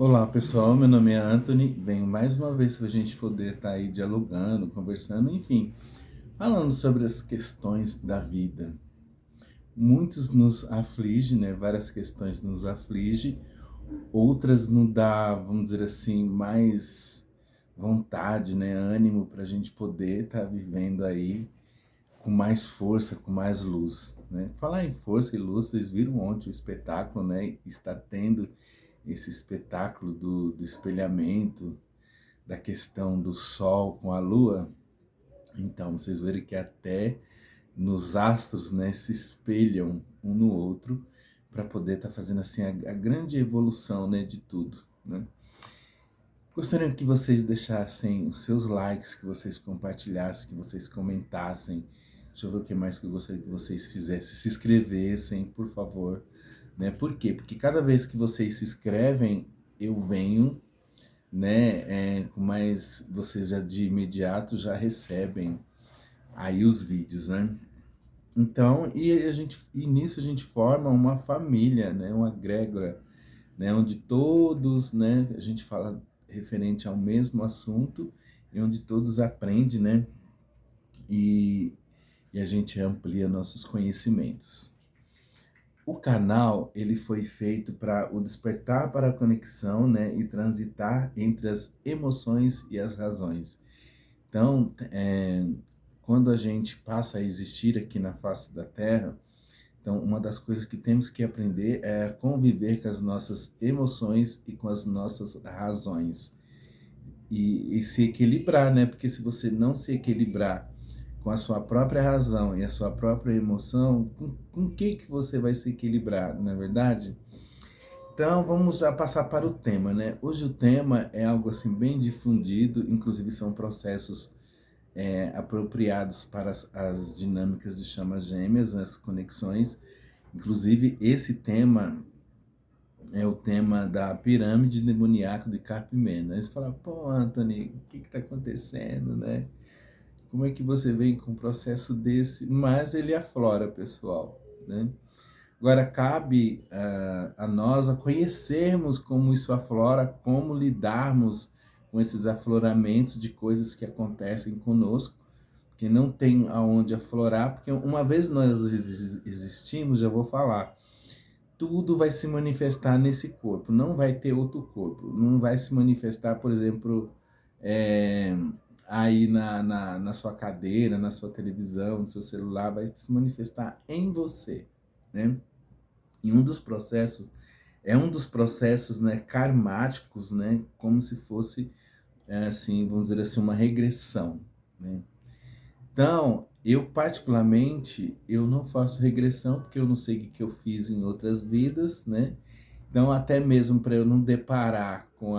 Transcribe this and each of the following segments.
Olá pessoal, meu nome é Anthony. Venho mais uma vez para a gente poder estar aí dialogando, conversando, enfim, falando sobre as questões da vida. Muitos nos afligem, né? Várias questões nos afligem, outras nos dá, vamos dizer assim, mais vontade, né? Ânimo para a gente poder estar vivendo aí com mais força, com mais luz, né? Falar em força e luz, vocês viram ontem o espetáculo, né? Está tendo esse espetáculo do espelhamento, da questão do Sol com a Lua. Então, vocês verem que até nos astros, né, se espelham um no outro para poder estar fazendo assim a grande evolução, né, de tudo, né? Gostaria que vocês deixassem os seus likes, que vocês compartilhassem, que vocês comentassem. Deixa eu ver o que mais que eu gostaria que vocês fizessem. Se inscrevessem, por favor. Né? Por quê? Porque cada vez que vocês se inscrevem, eu venho, né? Com mais, vocês já de imediato já recebem aí os vídeos, né? Então, e nisso a gente forma uma família, né? Uma egrégora, né? Onde todos, né? A gente fala referente ao mesmo assunto e onde todos aprendem, né? E, e a gente amplia nossos conhecimentos. O canal, ele foi feito para o despertar para a conexão, né, e transitar entre as emoções e as razões. Então, quando a gente passa a existir aqui na face da Terra, então uma das coisas que temos que aprender é conviver com as nossas emoções e com as nossas razões. E se equilibrar, né? Porque se você não se equilibrar com a sua própria razão e a sua própria emoção, com o que você vai se equilibrar, não é verdade? Então vamos já passar para o tema, né? Hoje o tema é algo assim bem difundido, inclusive são processos apropriados para as dinâmicas de chamas gêmeas, as conexões. Inclusive esse tema é o tema da pirâmide demoníaca de Carpimeno. Aí você fala, pô, Anthony, o que está acontecendo, né? Como é que você vem com um processo desse? Mas ele aflora, pessoal, né? Agora, cabe a nós a conhecermos como isso aflora, como lidarmos com esses afloramentos de coisas que acontecem conosco, que não tem aonde aflorar, porque uma vez nós existimos, já vou falar, tudo vai se manifestar nesse corpo, não vai ter outro corpo, não vai se manifestar, por exemplo, é, aí na sua cadeira, na sua televisão, no seu celular, vai se manifestar em você, né? E um dos processos, né, karmáticos, né, como se fosse, assim, vamos dizer assim, uma regressão, né? Então, eu particularmente, eu não faço regressão porque eu não sei o que eu fiz em outras vidas, né? Então, até mesmo para eu não deparar com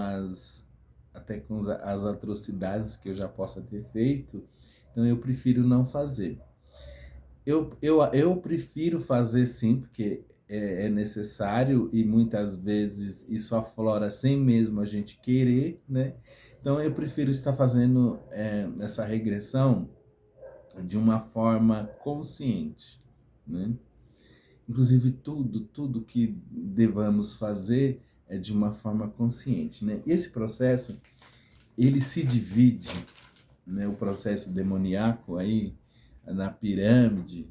até com as atrocidades que eu já possa ter feito, então eu prefiro não fazer. Eu prefiro fazer sim, porque é necessário e muitas vezes isso aflora sem mesmo a gente querer, né? Então eu prefiro estar fazendo essa regressão de uma forma consciente, né? Inclusive tudo que devamos fazer é de uma forma consciente, né? E esse processo, ele se divide, né? O processo demoníaco aí, na pirâmide,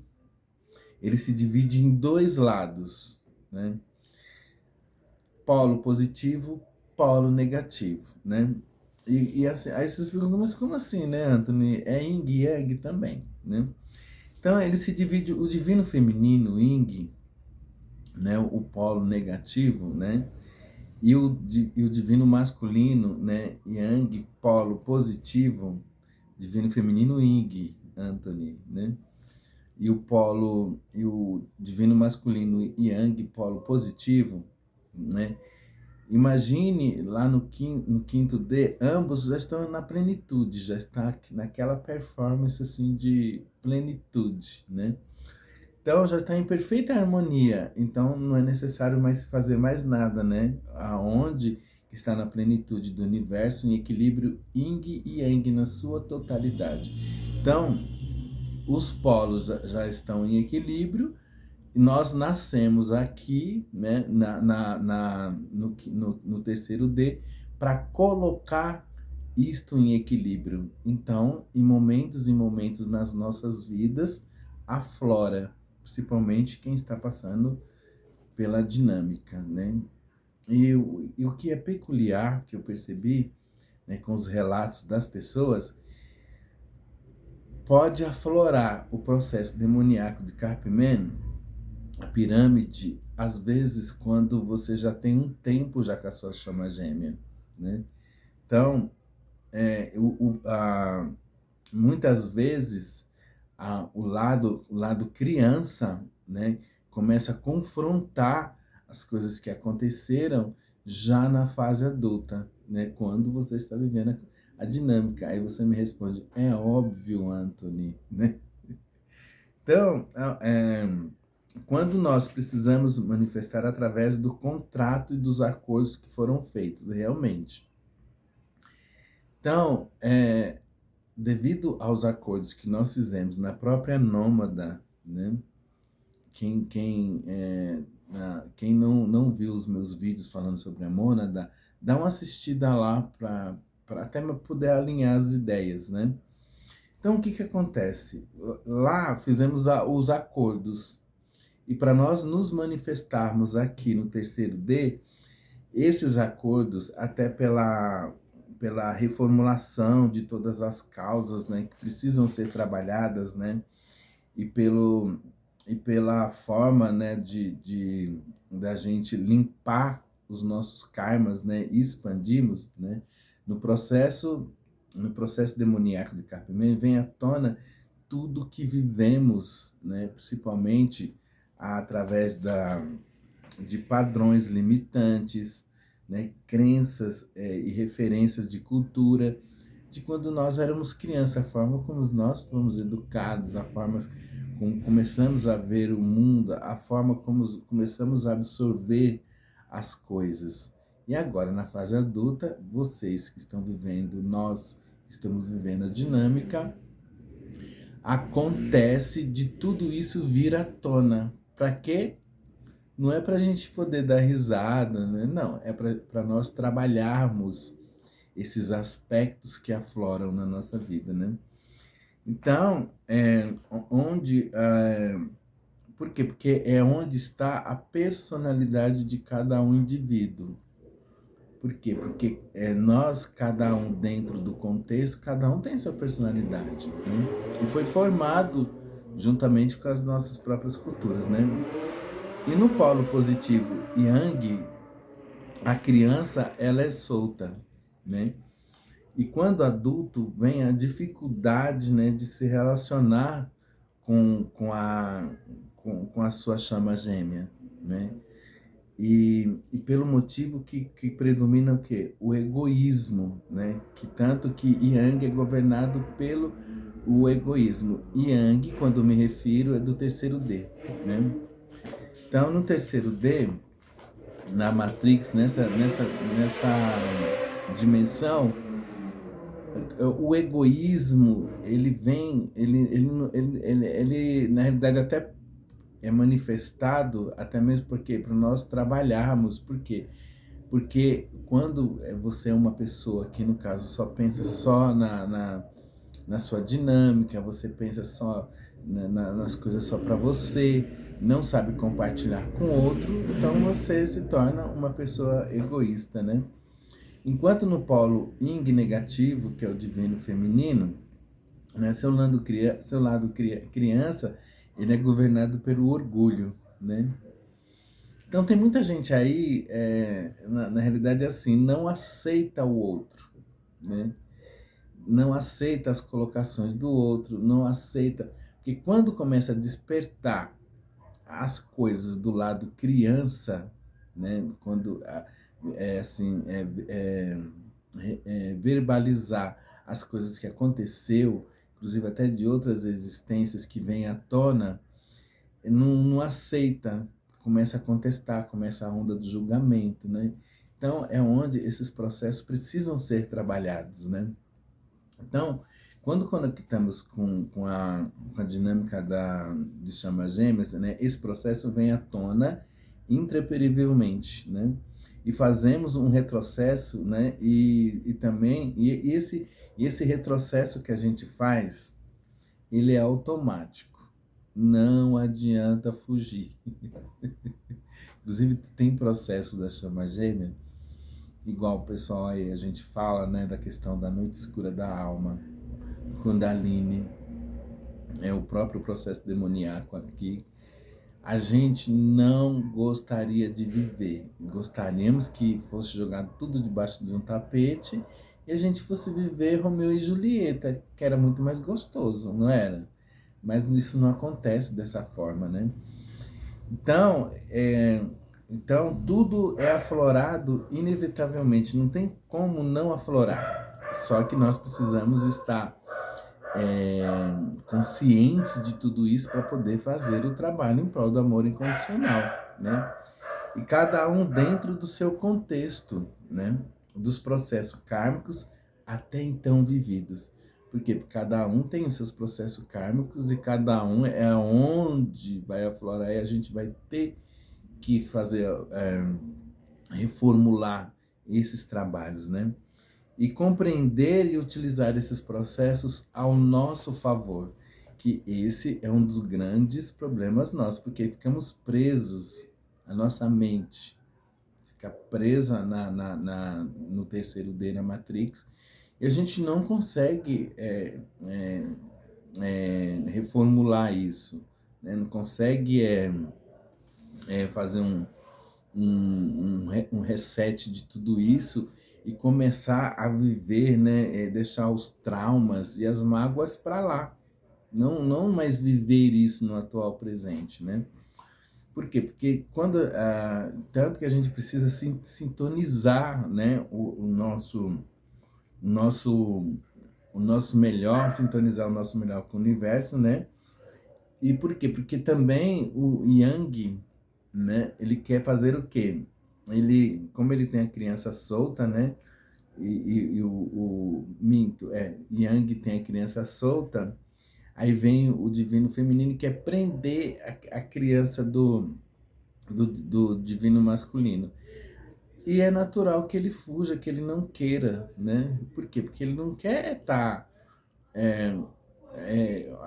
ele se divide em dois lados, né? Polo positivo, polo negativo, né? E assim, aí vocês ficam, mas como assim, né, Anthony? É Yin e Yang também, né? Então ele se divide, o divino feminino, Yin, né, o polo negativo, né? E o divino masculino, né, Yang, polo positivo, divino feminino, Yin, Anthony, né? E o divino masculino Yang, polo positivo, né? Imagine lá no quinto D, ambos já estão na plenitude, já está naquela performance assim de plenitude, né? Então já está em perfeita harmonia, então não é necessário mais fazer mais nada, né? Aonde está na plenitude do universo, em equilíbrio Yin e Yang na sua totalidade. Então, os polos já estão em equilíbrio, nós nascemos aqui, né, no terceiro D, para colocar isto em equilíbrio. Então, em momentos nas nossas vidas, aflora, principalmente quem está passando pela dinâmica, né? E o que é peculiar, que eu percebi, né, com os relatos das pessoas, pode aflorar o processo demoníaco de Karpman, a pirâmide, às vezes quando você já tem um tempo já com a sua chama gêmea, né? Então, é, muitas vezes o lado criança, né, começa a confrontar as coisas que aconteceram já na fase adulta, né, quando você está vivendo a dinâmica. Aí você me responde, é óbvio, Anthony, né? Então, quando nós precisamos manifestar através do contrato e dos acordos que foram feitos, realmente. Então, devido aos acordos que nós fizemos na própria Nômada, né? Quem não viu os meus vídeos falando sobre a Mônada, dá uma assistida lá para até poder alinhar as ideias, né? Então, o que que acontece? Lá fizemos os acordos. E para nós nos manifestarmos aqui no terceiro D, esses acordos, até pela reformulação de todas as causas, né, que precisam ser trabalhadas, né, e, e pela forma, né, da gente limpar os nossos karmas, né, e expandirmos, né, no processo demoníaco de Karpman, vem à tona tudo que vivemos, né, principalmente através de padrões limitantes, né, crenças e referências de cultura, de quando nós éramos crianças, a forma como nós fomos educados, a forma como começamos a ver o mundo, a forma como começamos a absorver as coisas. E agora, na fase adulta, vocês que estão vivendo, nós que estamos vivendo a dinâmica, acontece de tudo isso vir à tona. Para quê? Não é para a gente poder dar risada, né? Não, é para nós trabalharmos esses aspectos que afloram na nossa vida, né? Então, por quê? Porque é onde está a personalidade de cada um indivíduo. Por quê? Porque nós, cada um dentro do contexto, cada um tem sua personalidade, né? E foi formado juntamente com as nossas próprias culturas, né? E no polo positivo Yang, a criança, ela é solta, né? E quando adulto, vem a dificuldade, né, de se relacionar com a sua chama gêmea, né? E pelo motivo que predomina o quê? O egoísmo, né? Que tanto que Yang é governado pelo o egoísmo. Yang, quando me refiro, é do terceiro D, né? Então, no terceiro D, na Matrix, nessa dimensão, o egoísmo, ele vem, ele na realidade até é manifestado, até mesmo porque para nós trabalharmos, por quê? Porque quando você é uma pessoa que, no caso, só pensa só na sua dinâmica, você pensa só nas coisas só para você, não sabe compartilhar com o outro, então você se torna uma pessoa egoísta, né? Enquanto no polo Yin negativo, que é o divino feminino, né, seu lado criança, ele é governado pelo orgulho, né? Então tem muita gente aí, na realidade assim, não aceita o outro, né? Não aceita as colocações do outro, não aceita. Porque quando começa a despertar as coisas do lado criança, né? Quando verbalizar as coisas que aconteceu, inclusive até de outras existências que vêm à tona, não aceita, começa a contestar, começa a onda do julgamento, né? Então é onde esses processos precisam ser trabalhados, né? Então, quando conectamos com a dinâmica de chamas gêmeas, né, esse processo vem à tona intraperivelmente, né? E fazemos um retrocesso, né? E também esse retrocesso que a gente faz, ele é automático. Não adianta fugir. Inclusive, tem processos da chama gêmea, igual o pessoal aí, a gente fala, né, da questão da noite escura da alma, Kundalini, é o próprio processo demoníaco aqui. A gente não gostaria de viver. Gostaríamos que fosse jogado tudo debaixo de um tapete e a gente fosse viver Romeu e Julieta, que era muito mais gostoso, não era? Mas isso não acontece dessa forma, né? Então, tudo é aflorado inevitavelmente, não tem como não aflorar. Só que nós precisamos estar conscientes de tudo isso para poder fazer o trabalho em prol do amor incondicional, né? E cada um dentro do seu contexto, né? Dos processos kármicos até então vividos. Por quê? Porque cada um tem os seus processos kármicos e cada um é onde vai aflorar e a gente vai ter que fazer, reformular esses trabalhos, né? E compreender e utilizar esses processos ao nosso favor, que esse é um dos grandes problemas nossos, porque ficamos presos, a nossa mente fica presa no terceiro D, na Matrix, e a gente não consegue reformular isso, né? Não consegue fazer um reset de tudo isso e começar a viver, né, deixar os traumas e as mágoas para lá. Não mais viver isso no atual presente, né? Por quê? Porque tanto que a gente precisa sintonizar, né, nosso, o nosso melhor, sintonizar o nosso melhor com o universo, né? E por quê? Porque também o Yang, né, ele quer fazer o quê? Como ele tem a criança solta, né? E Yang tem a criança solta, aí vem o divino feminino que quer prender a criança do divino masculino. E é natural que ele fuja, que ele não queira, né? Por quê? Porque ele não quer estar.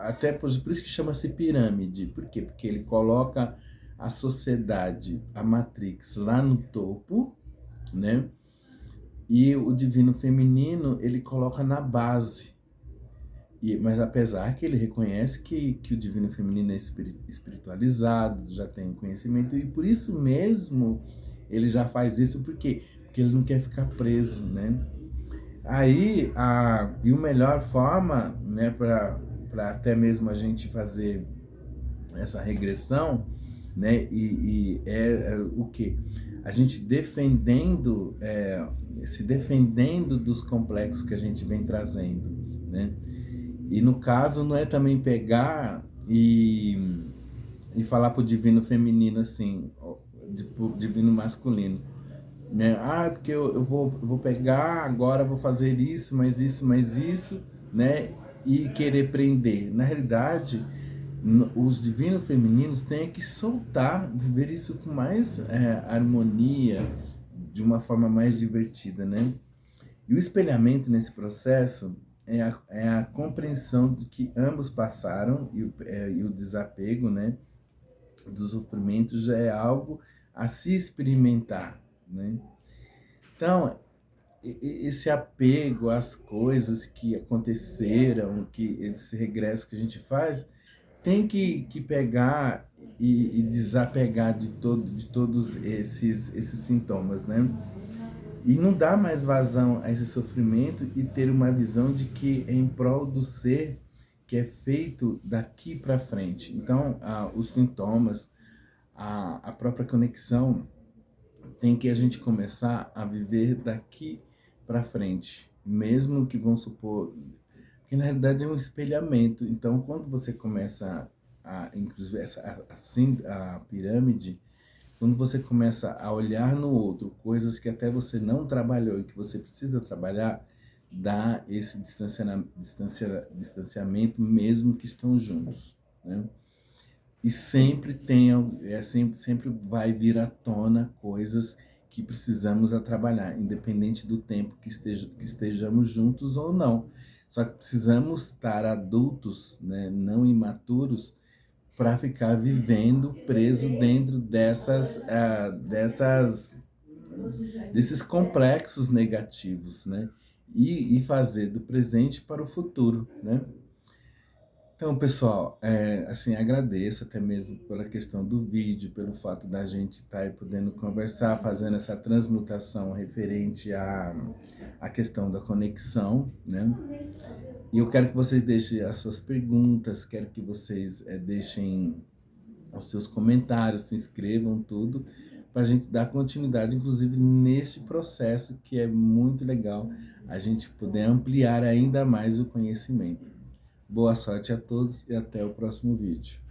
Até por isso que chama-se pirâmide. Por quê? Porque ele coloca a sociedade, a Matrix, lá no topo, né? E o divino feminino ele coloca na base. Mas apesar que ele reconhece que o divino feminino é espiritualizado, já tem conhecimento, e por isso mesmo ele já faz isso, por quê? Porque ele não quer ficar preso, né? Aí, e a melhor forma, né, para até mesmo a gente fazer essa regressão, né, o que? A gente se defendendo dos complexos que a gente vem trazendo, né? E no caso não é também pegar e falar pro divino feminino assim, pro divino masculino, né? Porque eu vou pegar, agora vou fazer isso, mais isso, né? E querer prender. Na realidade, os divinos femininos têm que soltar, viver isso com mais harmonia, de uma forma mais divertida, né? E o espelhamento nesse processo é a compreensão de que ambos passaram e o desapego, né, do sofrimento já é algo a se experimentar, né? Então, esse apego às coisas que aconteceram, que esse regresso que a gente faz, tem que pegar e desapegar de todos esses sintomas, né? E não dar mais vazão a esse sofrimento e ter uma visão de que é em prol do ser que é feito daqui para frente. Então, os sintomas, a própria conexão, tem que a gente começar a viver daqui para frente. Mesmo que vão supor... Porque na realidade é um espelhamento. Então, quando você começa inclusive, a pirâmide, quando você começa a olhar no outro coisas que até você não trabalhou e que você precisa trabalhar, dar esse distanciamento mesmo que estão juntos, né? E sempre sempre vai vir à tona coisas que precisamos a trabalhar, independente do tempo que estejamos juntos ou não. Só que precisamos estar adultos, né, não imaturos, para ficar vivendo preso dentro desses complexos negativos, né? E fazer do presente para o futuro, né? Então, pessoal, assim, agradeço até mesmo pela questão do vídeo, pelo fato da gente estar aí podendo conversar, fazendo essa transmutação referente à questão da conexão, né? E eu quero que vocês deixem as suas perguntas, quero que vocês deixem os seus comentários, se inscrevam, tudo, para a gente dar continuidade, inclusive, neste processo que é muito legal, a gente poder ampliar ainda mais o conhecimento. Boa sorte a todos e até o próximo vídeo.